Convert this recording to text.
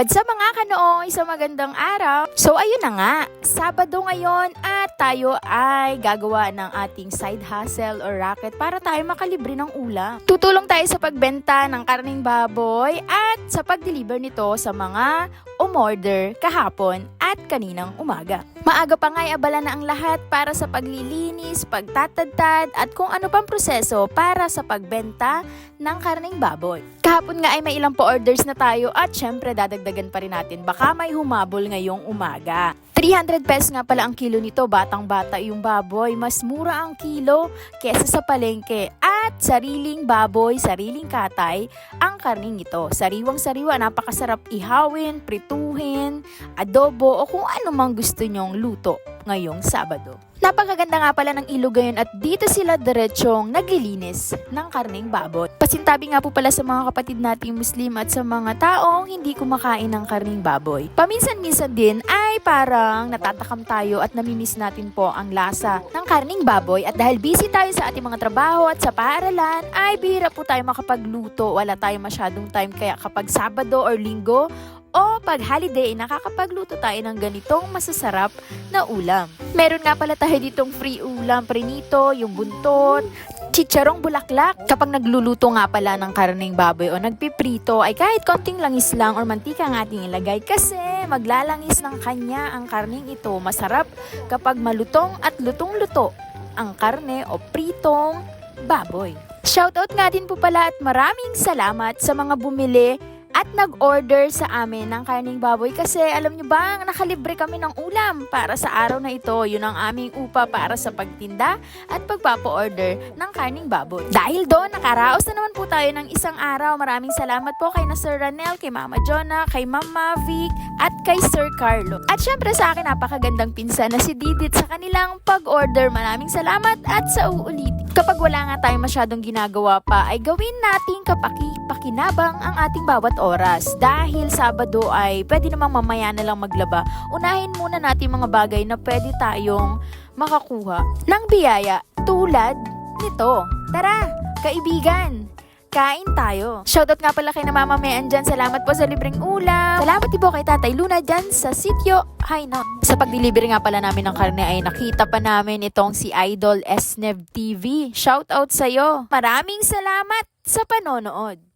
What's up mga kanoong? Isang magandang araw. So ayun na nga, Sabado ngayon at tayo ay gagawa ng ating side hustle or racket para tayo makalibre ng ulam. Tutulong tayo sa pagbenta ng karning baboy at sa pag-deliver nito sa mga umorder kahapon at kaninang umaga. Maaga pa nga'y abala na ang lahat para sa paglilinis, pagtatadtad at kung ano pang proseso para sa pagbenta ng karning baboy. Kahapon nga ay may ilang pa-orders na tayo at syempre dadagdagan pa rin natin. Baka may humabol ngayong umaga. 300 pesos nga pala ang kilo nito, batang-bata yung baboy. Mas mura ang kilo kesa sa palengke. At sariling baboy, sariling katay ang karning ito. Sariwang-sariwa, napakasarap ihawin, prituhin, adobo o kung ano mang gusto nyong luto ngayong Sabado. Napakaganda nga pala ng ilog ngayon at dito sila diretsyong naglilinis ng karning baboy. Pasintabi nga po pala sa mga kapatid nating Muslim at sa mga taong hindi kumakain ng karning baboy. Paminsan-minsan din ay parang natatakam tayo at namimiss natin po ang lasa ng karning baboy at dahil busy tayo sa ating mga trabaho at sa paaralan ay bihira po tayo makapagluto. Wala tayong masyadong time kaya kapag Sabado or Linggo o pag holiday, nakakapagluto tayo ng ganitong masasarap na ulam. Meron nga pala tayo ditong free ulam, prinito, yung buntot, chicharong bulaklak. Kapag nagluluto nga pala ng karning baboy o nagpiprito, ay kahit konting langis lang or mantika ang ating ilagay kasi maglalangis ng kanya ang karning ito. Masarap kapag malutong at lutong-luto ang karne o pritong baboy. Shoutout nga din po pala at maraming salamat sa mga bumili at nag-order sa amin ng karning baboy kasi alam nyo ba, nakalibre kami ng ulam para sa araw na ito. Yun ang aming upa para sa pagtinda at pagpapa-order ng karning baboy. Dahil doon, nakaraos na naman po tayo ng isang araw. Maraming salamat po kay na Sir Ranel, kay Mama Jonah, kay Mama Vic, at kay Sir Carlo. At syempre sa akin, napakagandang pinsan na si Didit sa kanilang pag-order. Maraming salamat at sa uulit. Kapag wala nga tayong masyadong ginagawa pa, ay gawin nating pakinabang ang ating bawat oras. Dahil Sabado ay pwede namang mamaya na lang maglaba. Unahin muna natin mga bagay na pwede tayong makakuha ng biyaya tulad nito. Tara, kaibigan! Kain tayo. Shoutout nga pala kay na Mama Mayan dyan. Salamat po sa libreng ulam. Salamat din po kay Tatay Luna dyan sa sitio Haino. Sa pag-deliver nga pala namin ng karne ay nakita pa namin itong si Idol Esnev TV. Shoutout sa'yo. Maraming salamat sa panonood.